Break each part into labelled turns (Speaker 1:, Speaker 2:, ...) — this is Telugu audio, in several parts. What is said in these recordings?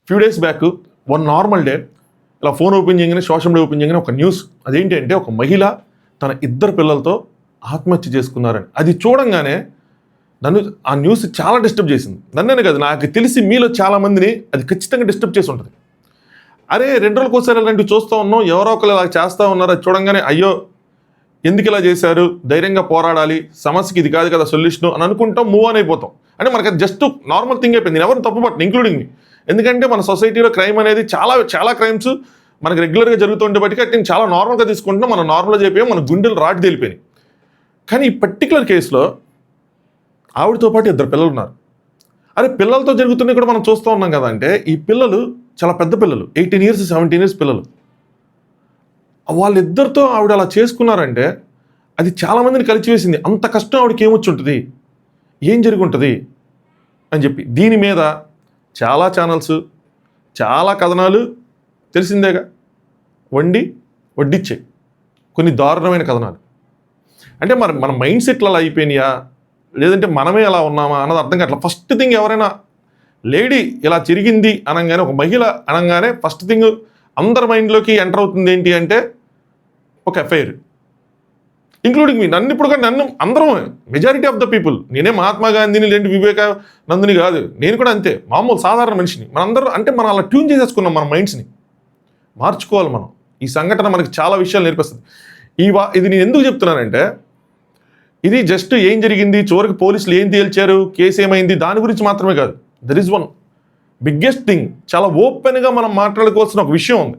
Speaker 1: Few days back one normal day ఇలా ఫోన్ ఓపెన్ చేయగానే సోషల్ మీడియా ఓపెన్ చేయగానే ఒక న్యూస్. అదేంటి అంటే ఒక మహిళ తన 2 పిల్లలతో ఆత్మహత్య చేసుకున్నారని. అది చూడంగానే నన్ను ఆ న్యూస్ చాలా డిస్టర్బ్ చేసింది. నన్నే కాదు, నాకు తెలిసి మీలో చాలామందిని అది ఖచ్చితంగా డిస్టర్బ్ చేసి ఉంటుంది. అరే 2 రోజులకోసారి ఇలాంటివి చూస్తూ ఉన్నాం, ఎవరో ఒకరు ఇలా చేస్తూ ఉన్నారు, అది చూడంగానే అయ్యో ఎందుకు ఇలా చేశారు, ధైర్యంగా పోరాడాలి, సమస్యకి ఇది కాదు కదా సొల్యూషన్ అని అనుకుంటాం, మూవ్ ఆన్ అయిపోతాం. అంటే మనకి అది జస్ట్ నార్మల్ థింగ్ అయిపోయింది. నేను ఎవరిని తప్పుపట్టను, ఇంక్లూడింగ్ మీ. ఎందుకంటే మన సొసైటీలో క్రైమ్ అనేది చాలా క్రైమ్స్ మనకు రెగ్యులర్గా జరుగుతుంటే బట్టి నేను చాలా నార్మల్గా తీసుకుంటున్నాం. మనం నార్మల్గా చెప్పాం, మన గుండెలు రాటి తెలిపోయినాయి. కానీ ఈ పర్టికులర్ కేసులో ఆవిడతో పాటు 2 పిల్లలు ఉన్నారు. అరే పిల్లలతో జరుగుతున్నాయి కూడా మనం చూస్తూ ఉన్నాం కదా. అంటే ఈ పిల్లలు చాలా పెద్ద పిల్లలు, 18 years 17 years పిల్లలు. వాళ్ళిద్దరితో ఆవిడ అలా చేసుకున్నారంటే అది చాలామందిని కలిచివేసింది. అంత కష్టం ఆవిడకి ఏమొచ్చి ఉంటుంది, ఏం జరిగి ఉంటుంది అని చెప్పి దీని మీద చాలా ఛానల్స్, చాలా కథనాలు తెలిసిందేగా, వడ్డిచ్చాయి కొన్ని దారుణమైన కథనాలు. అంటే మన మైండ్ సెట్లు అలా అయిపోయినాయా, లేదంటే మనమే ఎలా ఉన్నామా అన్నది అర్థం కావట్లేదు. ఫస్ట్ థింగ్ ఎవరైనా లేడీ ఇలా జరిగింది అనగానే, ఒక మహిళ అనగానే ఫస్ట్ థింగ్ అందరి మైండ్లోకి ఎంటర్ అవుతుంది ఏంటి అంటే ఒక ఎఫ్ఐఆర్, ఇంక్లూడింగ్ మీ. నన్ను అందరం, మెజారిటీ ఆఫ్ ద పీపుల్, నేనే మహాత్మా గాంధీని లేదంటే వివేకానందుని కాదు, నేను కూడా అంతే మామూలు సాధారణ మనిషిని. మనందరూ అంటే మనం అలా ట్యూన్ చేసేసుకున్నాం మన మైండ్స్ని. మార్చుకోవాలి మనం. ఈ సంఘటన మనకి చాలా విషయాలు నేర్పిస్తుంది. ఇది నేను ఎందుకు చెప్తున్నానంటే ఇది జస్ట్ ఏం జరిగింది, చివరికి పోలీసులు ఏం తేల్చారు, కేసు ఏమైంది, దాని గురించి మాత్రమే కాదు. There is one biggest thing, చాలా ఓపెన్గా మనం మాట్లాడుకోవాల్సిన ఒక విషయం ఉంది.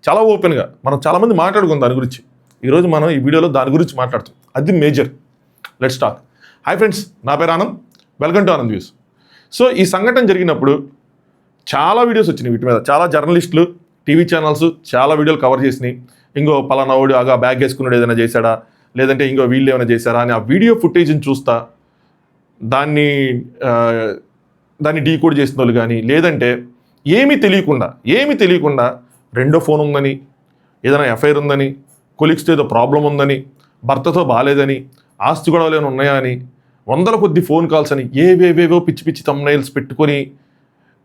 Speaker 1: చాలా ఓపెన్గా మనం చాలామంది మాట్లాడుకుందాం దాని గురించి. ఈరోజు మనం ఈ వీడియోలో దాని గురించి మాట్లాడుతాం. అది major. Let's talk. Hi friends, నా పేరు Anand, welcome to Anand views. So ఈ సంఘటన జరిగినప్పుడు చాలా వీడియోస్ వచ్చినాయి వీటి మీద. చాలా జర్నలిస్టులు, టీవీ ఛానల్స్ చాలా వీడియోలు కవర్ చేసినాయి. ఇంకో పలానావుడు ఆగా బ్యాగ్ వేసుకున్నాడు ఏదైనా చేశాడా, లేదంటే ఇంకో వీళ్ళు ఏమైనా చేశారా అని ఆ వీడియో ఫుటేజ్ని చూస్తా దాన్ని డీకోడ్ చేసిన వాళ్ళు కానీ, లేదంటే ఏమీ తెలియకుండా రెండో ఫోన్ ఉందని, ఏదైనా ఎఫ్ఐఆర్ ఉందని, కొలీగ్స్తో ఏదో ప్రాబ్లం ఉందని, భర్తతో బాగాలేదని, ఆస్తి గొడవలు ఏమైనా ఉన్నాయా అని, 100 కొద్ది ఫోన్ కాల్స్ అని, ఏవేవేవో పిచ్చి తమ్నైల్స్ పెట్టుకొని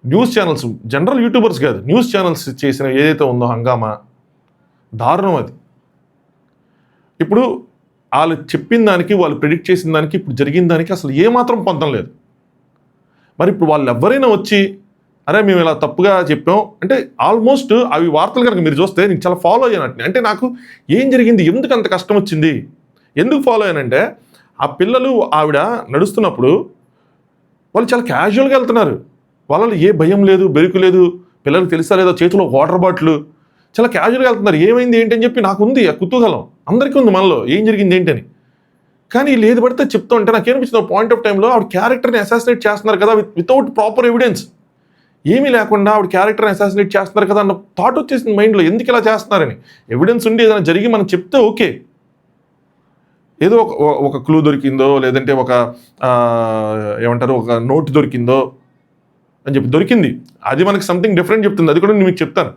Speaker 1: న్యూస్ ఛానల్స్, జనరల్ యూట్యూబర్స్ కాదు, న్యూస్ ఛానల్స్ చేసిన ఏదైతే ఉందో హంగామా, దారుణం అది. ఇప్పుడు వాళ్ళు చెప్పిన దానికి, వాళ్ళు ప్రిడిక్ట్ చేసిన దానికి, ఇప్పుడు జరిగిన దానికి అసలు ఏమాత్రం పొందం లేదు. మరి ఇప్పుడు వాళ్ళు ఎవరైనా వచ్చి అరే మేము ఇలా తప్పుగా చెప్పాం అంటే, ఆల్మోస్ట్ అవి వార్తలు కనుక మీరు చూస్తే నేను చాలా ఫాలో అయ్యాను. అంటే నాకు ఏం జరిగింది, ఎందుకు అంత కష్టం వచ్చింది, ఎందుకు ఫాలో అయ్యానంటే ఆ పిల్లలు ఆవిడ నడుస్తున్నప్పుడు వాళ్ళు చాలా క్యాజువల్గా వెళ్తున్నారు. వాళ్ళలో ఏ భయం లేదు, బెరుకు లేదు, పిల్లలకు తెలుసా లేదో, చేతిలో వాటర్ బాటిల్, చాలా క్యాజువల్గా వెళ్తున్నారు. ఏమైంది ఏంటి అని చెప్పి నాకు ఉంది ఆ కుతూహలం, అందరికీ ఉంది మనలో ఏం జరిగింది ఏంటని. కానీ లేదు పడితే చెప్తూ ఉంటే నాకు ఏమనిపించింది, పాయింట్ ఆఫ్ టైంలో ఆవిడ క్యారెక్టర్ని అసాసినేట్ చేస్తున్నారు కదా వితౌట్ ప్రాపర్ ఎవిడెన్స్, ఏమీ లేకుండా ఆవిడ క్యారెక్టర్ని అసాసినేట్ చేస్తున్నారు కదా అన్న థాట్ వచ్చేసింది మైండ్లో. ఎందుకు ఇలా చేస్తున్నారని ఎవిడెన్స్ ఉండి ఏదైనా జరిగి మనం చెప్తే ఓకే, ఏదో ఒక క్లూ దొరికిందో, లేదంటే ఒక ఏమంటారు ఒక నోట్ దొరికిందో అని చెప్పి దొరికింది, అది మనకి సంథింగ్ డిఫరెంట్ చెప్తుంది, అది కూడా నేను మీకు చెప్తాను.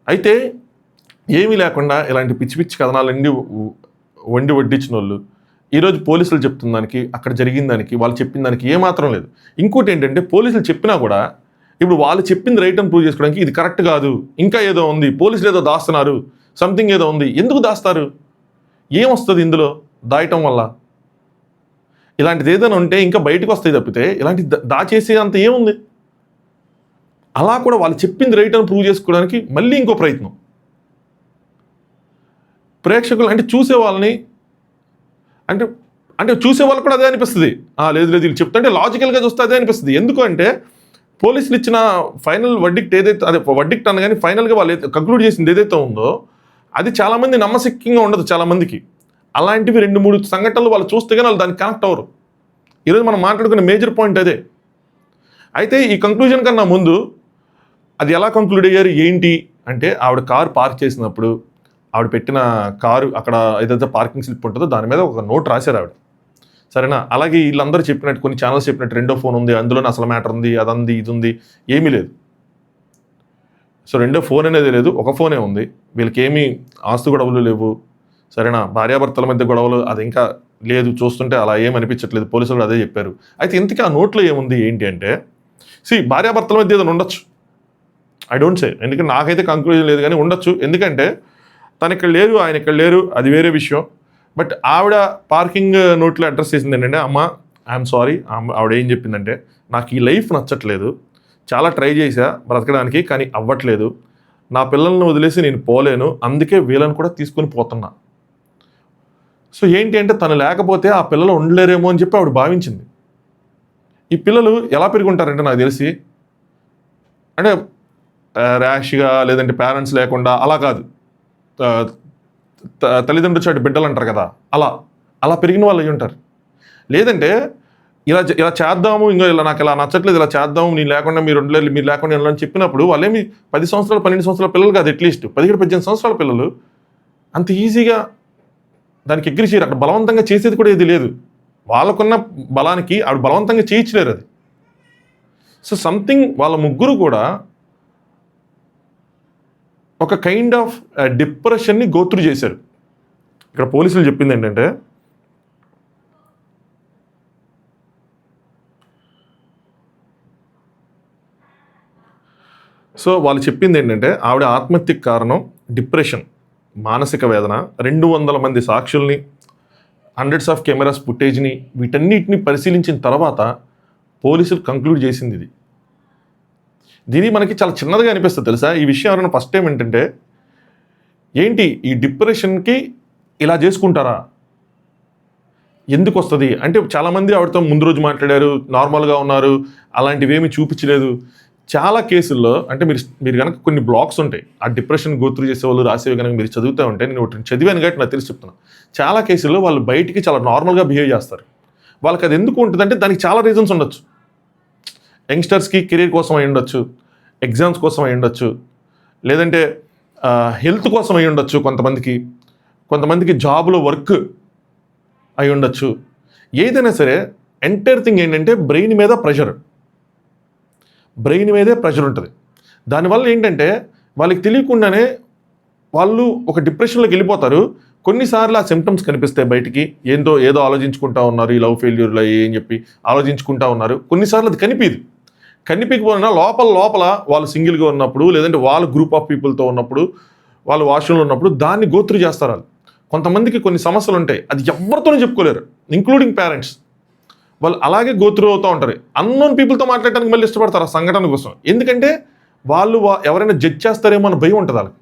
Speaker 1: అయితే ఏమీ లేకుండా ఇలాంటి పిచ్చి కథనాలన్నీ వడ్డించిన వాళ్ళు ఈరోజు పోలీసులు చెప్తున్న దానికి, అక్కడ జరిగిన దానికి, వాళ్ళు చెప్పిన దానికి ఏమాత్రం లేదు. ఇంకోటి ఏంటంటే పోలీసులు చెప్పినా కూడా ఇప్పుడు వాళ్ళు చెప్పింది రైట్ అని ప్రూవ్ చేసుకోవడానికి ఇది కరెక్ట్ కాదు, ఇంకా ఏదో ఉంది, పోలీసులు ఏదో దాస్తున్నారు, సంథింగ్ ఏదో ఉంది. ఎందుకు దాస్తారు, ఏమొస్తుంది ఇందులో దాయటం వల్ల? ఇలాంటిది ఏదైనా ఉంటే ఇంకా బయటకు వస్తాయి తప్పితే ఇలాంటి దాచేసే అంత ఏముంది. అలా కూడా వాళ్ళు చెప్పింది రైట్ అని ప్రూవ్ చేసుకోవడానికి మళ్ళీ ఇంకో ప్రయత్నం. ప్రేక్షకులు అంటే చూసే వాళ్ళని అంటే చూసే వాళ్ళకి కూడా అదే అనిపిస్తుంది. లేదు వీళ్ళు చెప్తుంటే లాజికల్గా చూస్తే అదే అనిపిస్తుంది. ఎందుకు అంటే పోలీసులు ఇచ్చిన ఫైనల్ వర్డిక్ట్ ఏదైతే, అదే వర్డిక్ట్ అనగానే ఫైనల్గా వాళ్ళు కంక్లూడ్ చేసింది ఏదైతే ఉందో అది చాలామంది నమ్మశక్యంగా ఉండదు చాలామందికి. అలాంటివి 2-3 సంఘటనలు వాళ్ళు చూస్తే కానీ వాళ్ళు దానికి కనెక్ట్ అవ్వరు. ఈరోజు మనం మాట్లాడుకునే మేజర్ పాయింట్ అదే. అయితే ఈ కంక్లూజన్ కన్నా ముందు అది ఎలా కంక్లూడ్ అయ్యారు ఏంటి అంటే, ఆవిడ కారు పార్క్ చేసినప్పుడు ఆవిడ పెట్టిన కారు అక్కడ ఏదైతే పార్కింగ్ స్లిప్ ఉంటుందో దాని మీద ఒక నోట్ రాశారు ఆవిడ, సరేనా. అలాగే వీళ్ళందరూ చెప్పినట్టు, కొన్ని ఛానల్స్ చెప్పినట్టు రెండో ఫోన్ ఉంది, అందులోనే అసలు మ్యాటర్ ఉంది, అదంది ఇది ఉంది, ఏమీ లేదు. సో రెండో ఫోన్ అనేది లేదు, ఒక ఫోనే ఉంది. వీళ్ళకి ఏమీ ఆస్తు గొడవలు లేవు, సరేనా. భార్యాభర్తల మధ్య గొడవలు అది ఇంకా లేదు, చూస్తుంటే అలా ఏమనిపించట్లేదు, పోలీసులు అదే చెప్పారు. అయితే ఇంతకీ ఆ నోట్లో ఏముంది ఏంటి అంటే, భార్యాభర్తల మధ్య ఏదైనా ఉండొచ్చు, ఐ డోంట్ సే, ఎందుకంటే నాకైతే కంక్లూజన్ లేదు, కానీ ఉండొచ్చు. ఎందుకంటే తను ఇక్కడ లేరు, ఆయన ఇక్కడ లేరు, అది వేరే విషయం. బట్ ఆవిడ పార్కింగ్ నోట్లో అడ్రస్ చేసింది ఏంటంటే, అమ్మ ఐఎమ్ సారీ. ఆవిడ ఏం చెప్పిందంటే, నాకు ఈ లైఫ్ నచ్చట్లేదు, చాలా ట్రై చేశా బ్రతకడానికి, కానీ అవ్వట్లేదు, నా పిల్లల్ని వదిలేసి నేను పోలేను, అందుకే వీళ్ళని కూడా తీసుకొని పోతున్నా. సో ఏంటి అంటే, తను లేకపోతే ఆ పిల్లలు ఉండలేరేమో అని చెప్పి ఆవిడ భావించింది. ఈ పిల్లలు ఎలా పెరుగుంటారంటే నాకు తెలిసి, అంటే ర్యాష్గా, లేదంటే పేరెంట్స్ లేకుండా, అలా కాదు, తల్లిదండ్రుల చాటు బిడ్డలు అంటారు కదా, అలా పెరిగిన వాళ్ళు అయ్యి ఉంటారు. లేదంటే ఇలా చేద్దాము, ఇలా నాకు ఇలా నచ్చట్లేదు, ఇలా చేద్దాము, నేను లేకుండా మీరు ఉండలేదు, మీరు లేకుండా వెళ్ళని చెప్పినప్పుడు వాళ్ళేమి 10 సంవత్సరాలు 12 సంవత్సరాల పిల్లలు కాదు, అట్లీస్ట్ 17-18 సంవత్సరాల పిల్లలు అంత ఈజీగా దానికి ఎగ్రి చేయరు. అక్కడ బలవంతంగా చేసేది కూడా ఏది లేదు, వాళ్ళకున్న బలానికి ఆవిడ బలవంతంగా చేయించలేరు అది. సో సంథింగ్ వాళ్ళ ముగ్గురు కూడా ఒక కైండ్ ఆఫ్ డిప్రెషన్ని గోత్రు చేశారు. ఇక్కడ పోలీసులు చెప్పింది ఏంటంటే, వాళ్ళు చెప్పింది ఏంటంటే ఆవిడ ఆత్మహత్యకు కారణం డిప్రెషన్, మానసిక వేదన. 200 మంది సాక్షుల్ని, హండ్రెడ్స్ ఆఫ్ కెమెరాస్ ఫుటేజ్ని, వీటన్నిటిని పరిశీలించిన తర్వాత పోలీసులు కంక్లూడ్ చేసింది ఇది. దీని మనకి చాలా చిన్నదిగా అనిపిస్తుంది తెలుసా ఈ విషయం. ఎవరైనా ఫస్ట్ టైం ఏంటంటే, ఏంటి ఈ డిప్రెషన్కి ఇలా చేసుకుంటారా, ఎందుకు వస్తుంది అంటే, చాలామంది ఆవిడతో ముందు రోజు మాట్లాడారు, నార్మల్గా ఉన్నారు, అలాంటివి ఏమీ చూపించలేదు. చాలా కేసుల్లో అంటే మీరు కనుక కొన్ని బ్లాగ్స్ ఉంటాయి, ఆ డిప్రెషన్ గోత్రు చేసేవాళ్ళు రాసేవి కనుక మీరు చదువుతూ ఉంటే, నేను ఒకటి చదివాను కాబట్టి నాకు తెలిసి చెప్తున్నాను. చాలా కేసుల్లో వాళ్ళు బయటికి చాలా నార్మల్గా బిహేవ్ చేస్తారు. వాళ్ళకి అది ఎందుకు ఉంటుందంటే దానికి చాలా రీజన్స్ ఉండొచ్చు. యంగ్స్టర్స్కి కెరీర్ కోసం అయి ఉండొచ్చు, ఎగ్జామ్స్ కోసం అయి ఉండొచ్చు, లేదంటే హెల్త్ కోసం అయి ఉండొచ్చు, కొంతమందికి జాబ్లో వర్క్ అయి ఉండొచ్చు. ఏదైనా సరే ఎంటైర్ థింగ్ ఏంటంటే బ్రెయిన్ మీదే ప్రెషర్ ఉంటుంది. దానివల్ల ఏంటంటే వాళ్ళకి తెలియకుండానే వాళ్ళు ఒక డిప్రెషన్లోకి వెళ్ళిపోతారు. కొన్నిసార్లు ఆ సిమ్టమ్స్ కనిపిస్తాయి బయటికి, ఏదో ఆలోచించుకుంటా ఉన్నారు, ఈ లవ్ ఫెయిల్యూర్లో ఏం చెప్పి ఆలోచించుకుంటా ఉన్నారు. కొన్నిసార్లు అది కనిపించకపోయినా లోపల వాళ్ళు సింగిల్గా ఉన్నప్పుడు, లేదంటే వాళ్ళు గ్రూప్ ఆఫ్ పీపుల్తో ఉన్నప్పుడు, వాళ్ళు వాష్రూమ్లో ఉన్నప్పుడు దాన్ని గోత్రు చేస్తారు వాళ్ళు. కొంతమందికి కొన్ని సమస్యలు ఉంటాయి, అది ఎవరితోనూ చెప్పుకోలేరు, ఇంక్లూడింగ్ పేరెంట్స్. వాళ్ళు అలాగే గోత్రు అవుతూ ఉంటారు. అన్నోన్ పీపుల్తో మాట్లాడటానికి మళ్ళీ ఇష్టపడతారు ఆ సంఘటన కోసం. ఎందుకంటే వాళ్ళు ఎవరైనా జడ్జ్ చేస్తారేమో అని భయం ఉంటుంది వాళ్ళకి.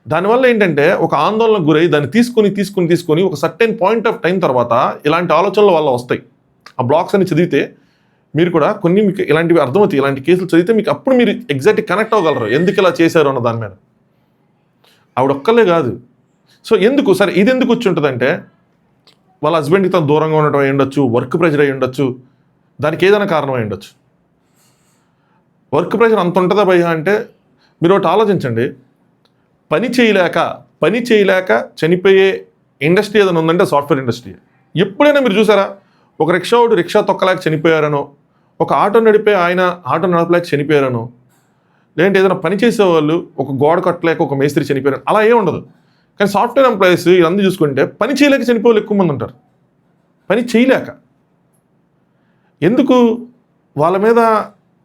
Speaker 1: దానివల్ల ఏంటంటే ఒక ఆందోళనకు గురై దాన్ని తీసుకొని ఒక సర్టెన్ పాయింట్ ఆఫ్ టైం తర్వాత ఇలాంటి ఆలోచనలు వల్ల వస్తాయి. ఆ బ్లాగ్స్ అని చదివితే మీరు కూడా కొన్ని మీకు ఇలాంటివి అర్థమవుతాయి. ఇలాంటి కేసులు చదివితే మీకు అప్పుడు మీరు ఎగ్జాక్ట్గా కనెక్ట్ అవ్వగలరు, ఎందుకు ఇలా చేశారు అన్న దాని మీద. ఆవిడ ఒక్కలే కాదు. సో ఇది ఎందుకు వచ్చి ఉంటుందంటే, వాళ్ళ హస్బెండ్కి తను దూరంగా ఉండటం అయి ఉండొచ్చు, వర్క్ ప్రెషర్ అయి ఉండొచ్చు, దానికి ఏదైనా కారణం అయి ఉండొచ్చు. వర్క్ ప్రెషర్ అంత ఉంటుందా భయ్యా అంటే, మీరు ఒకటి ఆలోచించండి, పని చేయలేక చనిపోయే ఇండస్ట్రీ ఏదైనా ఉందంటే సాఫ్ట్వేర్ ఇండస్ట్రీ. ఎప్పుడైనా మీరు చూసారా, ఒక రిక్షా తొక్కలేక చనిపోయారనో, ఒక ఆటో నడిపే ఆయన ఆటో నడపలేక చనిపోయారనో, లేదంటే ఏదైనా పని చేసేవాళ్ళు ఒక గోడ కట్టలేక ఒక మేస్త్రి చనిపోయారని అలా ఏం ఉండదు. కానీ సాఫ్ట్వేర్ ఎంప్లాయీస్ ఇదంతా చూసుకుంటే పని చేయలేక చనిపోవాలి ఎక్కువ మంది ఉంటారు. పని చేయలేక ఎందుకు, వాళ్ళ మీద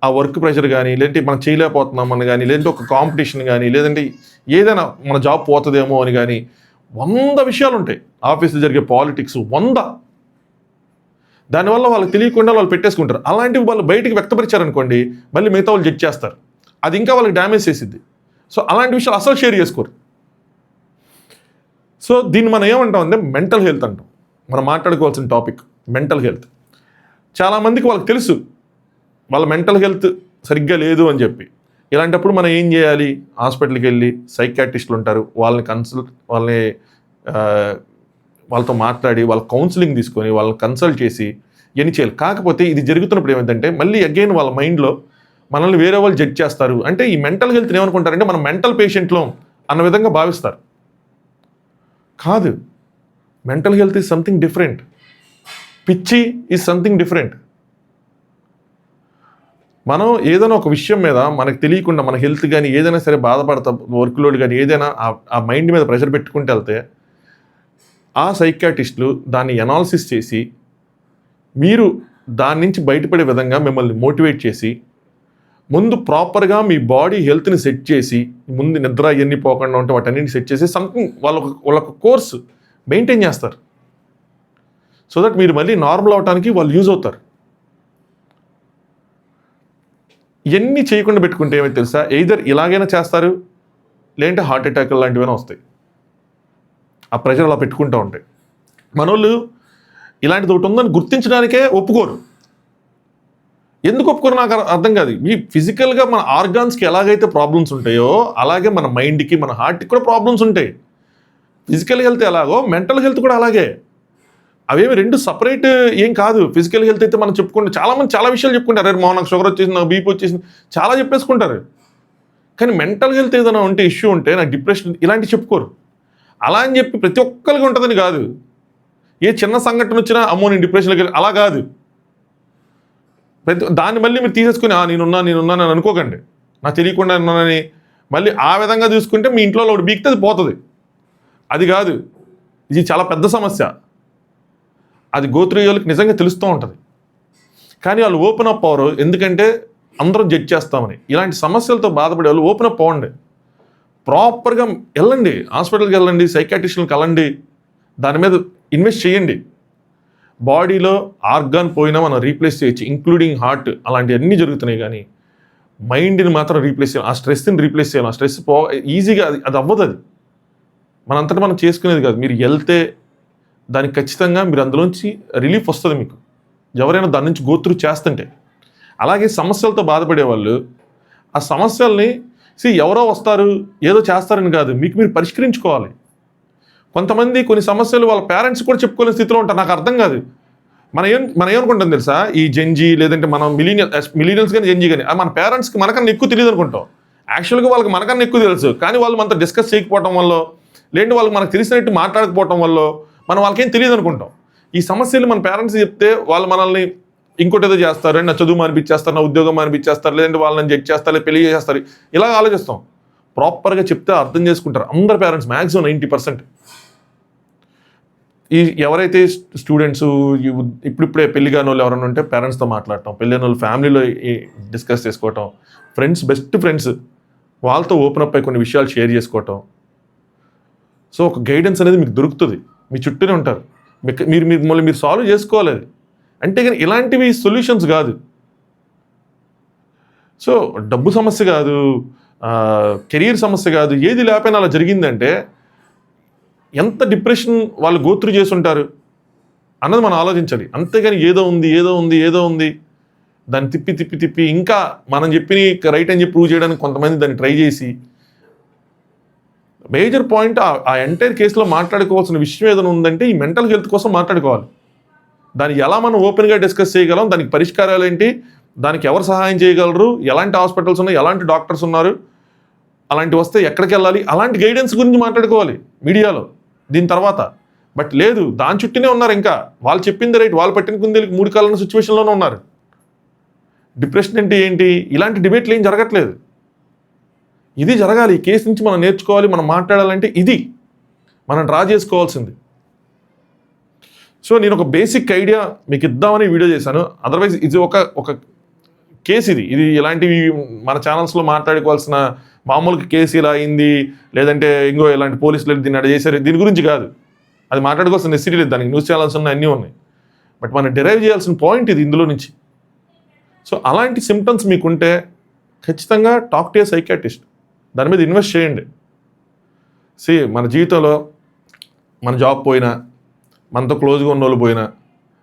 Speaker 1: ఆ వర్క్ ప్రెషర్ కానీ, లేదంటే మనం చేయలేకపోతున్నాం అని కానీ, లేదంటే ఒక కాంపిటీషన్ కానీ, లేదంటే ఏదైనా మన జాబ్ పోతుందేమో అని కానీ 100 విషయాలు ఉంటాయి. ఆఫీసులో జరిగే పాలిటిక్స్ 100. దానివల్ల వాళ్ళకి తెలియకుండా వాళ్ళు పెట్టేసుకుంటారు. అలాంటివి వాళ్ళు బయటికి వ్యక్తపరిచారనుకోండి, మళ్ళీ మిగతా వాళ్ళు జడ్జ్ చేస్తారు, అది ఇంకా వాళ్ళకి డ్యామేజ్ చేసిద్ది. సో అలాంటి విషయాలు అసలు షేర్ చేసుకోరు. సో దీన్ని మనం ఏమంటాం అంటే మెంటల్ హెల్త్ అంటాం. మనం మాట్లాడుకోవాల్సిన టాపిక్ మెంటల్ హెల్త్. చాలామందికి వాళ్ళకి తెలుసు వాళ్ళ మెంటల్ హెల్త్ సరిగ్గా లేదు అని చెప్పి. ఇలాంటప్పుడు మనం ఏం చేయాలి, హాస్పిటల్కి వెళ్ళి సైకాట్రిస్టులు ఉంటారు, వాళ్ళతో మాట్లాడి వాళ్ళ కౌన్సిలింగ్ తీసుకొని వాళ్ళని కన్సల్ట్ చేసి ఎన్ని చేయాలి. కాకపోతే ఇది జరుగుతున్నప్పుడు ఏమైందంటే మళ్ళీ అగైన్ వాళ్ళ మైండ్లో మనల్ని వేరే వాళ్ళు జడ్జ్ చేస్తారు. అంటే ఈ మెంటల్ హెల్త్ని ఏమనుకుంటారంటే మనం మెంటల్ పేషెంట్లో అన్న విధంగా భావిస్తారు. కాదు, mental health is something different, పిచ్చి ఈజ్ సంథింగ్ డిఫరెంట్. మనం ఏదైనా ఒక విషయం మీద మనకు తెలియకుండా మన హెల్త్ కానీ ఏదైనా సరే బాధపడతా, వర్క్ లోడ్ కానీ ఏదైనా ఆ మైండ్ మీద ప్రెషర్ పెట్టుకుంటూ వెళ్తే ఆ సైకాట్రిస్టులు దాన్ని అనాలిసిస్ చేసి మీరు దాని నుంచి బయటపడే విధంగా మిమ్మల్ని మోటివేట్ చేసి ముందు ప్రాపర్గా మీ బాడీ హెల్త్ని సెట్ చేసి ముందు నిద్ర ఇవన్నీ పోకుండా ఉంటే వాటన్నింటిని సెట్ చేసి సంథింగ్ వాళ్ళొక కోర్స్ మెయింటైన్ చేస్తారు. సో దట్ మీరు మళ్ళీ నార్మల్ అవడానికి వాళ్ళు యూజ్ అవుతారు. ఇవన్నీ చేయకుండా పెట్టుకుంటే ఏమైతే తెలుసా, ఎయిదర్ ఇలాగైనా చేస్తారు, లేదంటే హార్ట్ అటాక్ లాంటివైనా వస్తాయి. ఆ ప్రెషర్ అలా పెట్టుకుంటూ ఉంటాయి. మనోళ్ళు ఇలాంటిది ఒకటి ఉందని గుర్తించడానికే ఒప్పుకోరు. ఎందుకు ఒప్పుకోరు నాకు అర్థం కాదు. ఈ ఫిజికల్గా మన ఆర్గాన్స్కి ఎలాగైతే ప్రాబ్లమ్స్ ఉంటాయో అలాగే మన మైండ్కి మన హార్ట్కి కూడా ప్రాబ్లమ్స్ ఉంటాయి. ఫిజికల్ హెల్త్ ఎలాగో మెంటల్ హెల్త్ కూడా అలాగే. అవేమి రెండు సపరేట్ ఏం కాదు. ఫిజికల్ హెల్త్ అయితే మనం చెప్పుకుంటే చాలామంది చాలా విషయాలు చెప్పుకుంటారు. అరే నాకు షుగర్ వచ్చేసింది, నాకు బీపీ వచ్చేసింది, చాలా చెప్పేసుకుంటారు. కానీ మెంటల్ హెల్త్ ఏదైనా ఉంటే ఇష్యూ ఉంటే నాకు డిప్రెషన్ ఇలాంటివి చెప్పుకోరు. అలా అని చెప్పి ప్రతి ఒక్కరికి ఉంటుందని కాదు. ఏ చిన్న సంఘటన వచ్చినా అమ్మో నేను డిప్రెషన్లోకి వెళ్ళి అలా కాదు. దాన్ని మళ్ళీ మీరు తీసేసుకుని నేనున్నాను అని అనుకోకండి. నాకు తెలియకుండా ఉన్నానని మళ్ళీ ఆ విధంగా చూసుకుంటే మీ ఇంట్లో ఒకటి బీక్తే అది పోతుంది. అది కాదు, ఇది చాలా పెద్ద సమస్య. అది గోత్రీయులకు నిజంగా తెలుస్తూ ఉంటుంది. కానీ వాళ్ళు ఓపెన్ అప్ అవ్వరు, ఎందుకంటే అందరం జడ్జ్ చేస్తామని. ఇలాంటి సమస్యలతో బాధపడే వాళ్ళు ఓపెన్ అప్ అవ్వండి. ప్రాపర్గా వెళ్ళండి, హాస్పిటల్కి వెళ్ళండి, సైకాట్రిస్ట్ని కలండి, దాని మీద ఇన్వెస్ట్ చేయండి. బాడీలో ఆర్గాన్ పోయినా మనం రీప్లేస్ చేయొచ్చు, ఇంక్లూడింగ్ హార్ట్. అలాంటివన్నీ జరుగుతున్నాయి. కానీ మైండ్ని మాత్రం రీప్లేస్ చేయాలి, ఆ స్ట్రెస్ని రీప్లేస్ చేయాలి. ఆ స్ట్రెస్ ఈజీగా అది అవ్వదు. అది మనంతటా మనం చేసుకునేది కాదు. మీరు వెళ్తే దానికి ఖచ్చితంగా మీరు అందులోంచి రిలీఫ్ వస్తుంది మీకు, ఎవరైనా దాని నుంచి గోత్రు చేస్తుంటే. అలాగే సమస్యలతో బాధపడే వాళ్ళు ఆ సమస్యల్ని ఎవరో వస్తారు ఏదో చేస్తారని కాదు, మీకు మీరు పరిష్కరించుకోవాలి. కొంతమంది కొన్ని సమస్యలు వాళ్ళ పేరెంట్స్ కూడా చెప్పుకోలేని స్థితిలో ఉంటారు. నాకు అర్థం కాదు. మనం ఏమనుకుంటాం తెలుసా, ఈ జెన్జీ లేదంటే మనం మిలీనియల్స్ కానీ జెన్జీ కానీ మన పేరెంట్స్కి మనకన్నా ఎక్కువ తెలియదు అనుకుంటాం. యాక్చువల్గా వాళ్ళకి మనకన్నా ఎక్కువ తెలుసు. కానీ వాళ్ళు మనతో డిస్కస్ చేయకపోవడం వల్ల, లేదంటే వాళ్ళకి మనకు తెలిసినట్టు మాట్లాడకపోవడం వల్ల మనం వాళ్ళకేం తెలియదు అనుకుంటాం. ఈ సమస్యలు మన పేరెంట్స్ చెప్తే వాళ్ళు మనల్ని ఇంకోటి ఏదో చేస్తారు, నా చదువు మానిపించేస్తారు, నా ఉద్యోగం మానిపించేస్తారు, లేదంటే వాళ్ళని జడ్జ్ చేస్తారు, లేదా పెళ్లి చేస్తారు, ఇలా ఆలోచిస్తాం. ప్రాపర్గా చెప్తే అర్థం చేసుకుంటారు అందరు పేరెంట్స్, మ్యాక్సిమం 90%. ఎవరైతే స్టూడెంట్స్ ఇప్పుడిప్పుడే పెళ్లి కాని వాళ్ళు ఎవరైనా ఉంటే పేరెంట్స్తో మాట్లాడటం, పెళ్ళైన వాళ్ళు ఫ్యామిలీలో డిస్కస్ చేసుకోవటం, ఫ్రెండ్స్ బెస్ట్ ఫ్రెండ్స్ వాళ్ళతో ఓపెన్ అప్ అయి కొన్ని విషయాలు షేర్ చేసుకోవటం. సో ఒక గైడెన్స్ అనేది మీకు దొరుకుతుంది, మీ చుట్టూనే ఉంటారు. మీరు సాల్వ్ చేసుకోవాలి. అంటే కానీ ఇలాంటివి సొల్యూషన్స్ కాదు. సో డబ్బు సమస్య కాదు, కెరీర్ సమస్య కాదు, ఏది లేకపోయినా అలా జరిగిందంటే ఎంత డిప్రెషన్ వాళ్ళు గోత్రు చేసి ఉంటారు అన్నది మనం ఆలోచించాలి. అంతేగాని ఏదో ఉంది దాన్ని తిప్పి ఇంకా మనం చెప్పి రైట్ అని చెప్పి ప్రూవ్ చేయడానికి కొంతమంది దాన్ని ట్రై చేసి, మేజర్ పాయింట్ ఆ ఎంటైర్ కేసులో మాట్లాడుకోవాల్సిన విషయం ఏదైనా ఉందంటే ఈ మెంటల్ హెల్త్ కోసం మాట్లాడుకోవాలి. దాన్ని ఎలా మనం ఓపెన్గా డిస్కస్ చేయగలం, దానికి పరిష్కారాలు ఏంటి, దానికి ఎవరు సహాయం చేయగలరు, ఎలాంటి హాస్పిటల్స్ ఉన్నాయి, ఎలాంటి డాక్టర్స్ ఉన్నారు, అలాంటి వస్తే ఎక్కడికి వెళ్ళాలి, అలాంటి గైడెన్స్ గురించి మాట్లాడుకోవాలి మీడియాలో దీని తర్వాత. బట్ లేదు, దాని చుట్టూనే ఉన్నారు. ఇంకా వాళ్ళు చెప్పింది రైట్, వాళ్ళు పట్టిన కుందేలకు 3 కాళ్ళన్న సిచ్యువేషన్లోనే ఉన్నారు. డిప్రెషన్ అంటే ఏంటి, ఇలాంటి డిబేట్లు ఏం జరగట్లేదు. ఇది జరగాలి. ఈ కేసు నుంచి మనం నేర్చుకోవాలి, మనం మాట్లాడాలంటే ఇది మనం డ్రా చేసుకోవాల్సింది. సో నేను ఒక బేసిక్ ఐడియా మీకు ఇద్దామని వీడియో చేశాను. అదర్వైజ్ ఇది ఒక కేసు. ఇది ఇలాంటివి మన ఛానల్స్లో మాట్లాడుకోవాల్సిన మామూలుగా కేసు ఇలా అయింది, లేదంటే ఇంకో ఇలాంటి పోలీసులు దీన్ని అక్కడ చేశారు, దీని గురించి కాదు. అది మాట్లాడుకోవాల్సిన నెసిటీ లేదు, దానికి న్యూస్ ఛానల్స్ ఉన్నాయి, అన్నీ ఉన్నాయి. బట్ మనం డిరైవ్ చేయాల్సిన పాయింట్ ఇది ఇందులో నుంచి. సో అలాంటి సిమ్టమ్స్ మీకుంటే ఖచ్చితంగా టాక్ టు ఏ సైకాట్రిస్ట్, దాని మీద ఇన్వెస్ట్ చేయండి. మన జీవితంలో మన జాబ్ పోయినా, మనతో క్లోజ్గా ఉన్న వాళ్ళు పోయినా,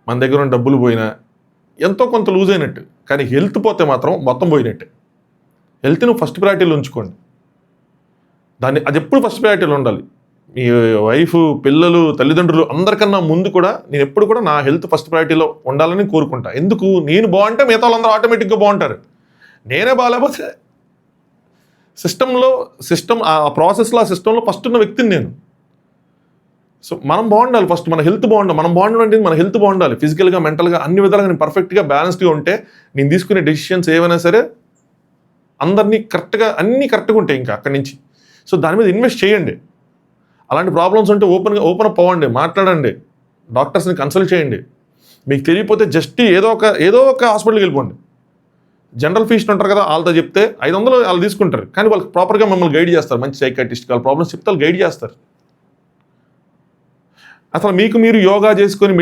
Speaker 1: మన దగ్గర ఉన్న డబ్బులు పోయినా ఎంతో కొంత లూజ్ అయినట్టు. కానీ హెల్త్ పోతే మాత్రం మొత్తం పోయినట్టే. హెల్త్ను ఫస్ట్ ప్రయారిటీలో ఉంచుకోండి. అది ఎప్పుడు ఫస్ట్ ప్రయారిటీలో ఉండాలి. మీ వైఫ్, పిల్లలు, తల్లిదండ్రులు అందరికన్నా ముందు కూడా నేను ఎప్పుడు కూడా నా హెల్త్ ఫస్ట్ ప్రయారిటీలో ఉండాలని కోరుకుంటా. ఎందుకు, నేను బాగుంటే మిగతా వాళ్ళందరూ ఆటోమేటిక్గా బాగుంటారు. నేనే బాగాలేకపోతే సిస్టమ్ ఆ ప్రాసెస్లో, ఆ సిస్టంలో ఫస్ట్ ఉన్న వ్యక్తిని నేను. సో మనం బాగుండాలి ఫస్ట్, మన హెల్త్ బాగుండాలి. మనం బాగుండాలంటే మన హెల్త్ బాగుండాలి, ఫిజికల్గా, మెంటల్గా, అన్ని విధాలుగా నేను పర్ఫెక్ట్గా బ్యాలెన్స్డ్గా ఉంటే నేను తీసుకునే డెసిషన్స్ ఏవైనా సరే అందరినీ కరెక్ట్గా, అన్నీ కరెక్ట్గా ఉంటాయి ఇంకా అక్కడి నుంచి. సో దాని మీద ఇన్వెస్ట్ చేయండి. అలాంటి ప్రాబ్లమ్స్ ఉంటే ఓపెన్ అప్ అవ్వండి, మాట్లాడండి, డాక్టర్స్ని కన్సల్ట్ చేయండి. మీకు తెలియకపోతే జస్ట్ ఏదో ఒక హాస్పిటల్కి వెళ్ళిపోండి. జనరల్ ఫీస్ట్ ఉంటారు కదా, వాళ్ళతో చెప్తే 500 వాళ్ళు తీసుకుంటారు, కానీ వాళ్ళు ప్రాపర్గా మిమ్మల్ని గైడ్ చేస్తారు. మంచి సైకాట్రిస్ట్ వాళ్ళ ప్రాబ్లమ్స్ చెప్తే వాళ్ళు గైడ్ చేస్తారు. అసలు మీకు మీరు యోగా చేసుకొని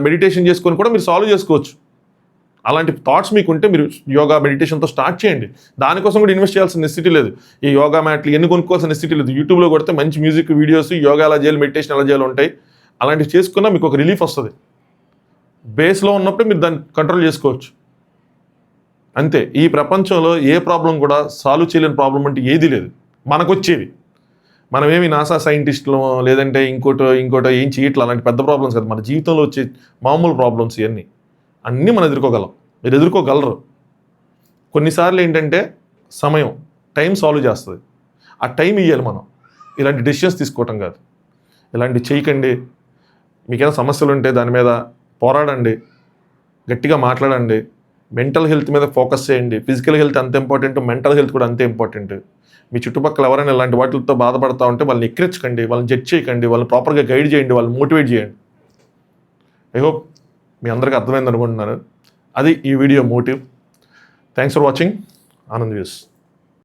Speaker 1: మెడిటేషన్ చేసుకొని కూడా మీరు సాల్వ్ చేసుకోవచ్చు. అలాంటి థాట్స్ మీకు ఉంటే మీరు యోగా మెడిటేషన్తో స్టార్ట్ చేయండి. దానికోసం కూడా ఇన్వెస్ట్ చేయాల్సిన నెసిటీ లేదు. ఈ యోగా మ్యాట్లు ఎన్ని కొనుక్కోవాల్సిన నెసిటీ లేదు. యూట్యూబ్లో కొడితే మంచి మ్యూజిక్ వీడియోస్, యోగా ఎలా చేయాలి, మెడిటేషన్ ఎలా చేయాలి ఉంటాయి. అలాంటివి చేసుకున్నా మీకు ఒక రిలీఫ్ వస్తుంది. బేస్లో ఉన్నప్పుడే మీరు దాన్ని కంట్రోల్ చేసుకోవచ్చు. అంతే. ఈ ప్రపంచంలో ఏ ప్రాబ్లం కూడా సాల్వ్ చేయలేని ప్రాబ్లం అంటే ఏది లేదు. మనకొచ్చేవి. మనమేమి నాసా సైంటిస్టులు లేదంటే ఇంకోటో ఏం చేయట్లేదు. అలాంటి పెద్ద ప్రాబ్లమ్స్ కదా, మన జీవితంలో వచ్చే మామూలు ప్రాబ్లమ్స్ ఇవన్నీ అన్నీ మనం ఎదుర్కోగలం. మీరు ఎదుర్కోగలరు. కొన్నిసార్లు ఏంటంటే టైం సాల్వ్ చేస్తుంది. ఆ టైం ఇవ్వాలి మనం. ఇలాంటి డెసిషన్స్ తీసుకోవటం కాదు. ఇలాంటివి చేయకండి. మీకేమైనా సమస్యలు ఉంటే దాని మీద పోరాడండి, గట్టిగా మాట్లాడండి. మెంటల్ హెల్త్ మీద ఫోకస్ చేయండి. ఫిజికల్ హెల్త్ అంత ఇంపార్టెంట్, మెంటల్ హెల్త్ కూడా అంతే ఇంపార్టెంట్. మీ చుట్టుపక్కల ఎవరైనా ఇలాంటి వాటితో బాధపడతా ఉంటే వాళ్ళని ఎక్కిరించకండి, వాళ్ళని జడ్జ్ చేయకండి, వాళ్ళని ప్రాపర్గా గైడ్ చేయండి, వాళ్ళని మోటివేట్ చేయండి. ఐ హోప్ మీ అందరికీ అర్థమైంది అనుకుంటున్నాను. అది ఈ video motive. Thanks for watching. Anand views.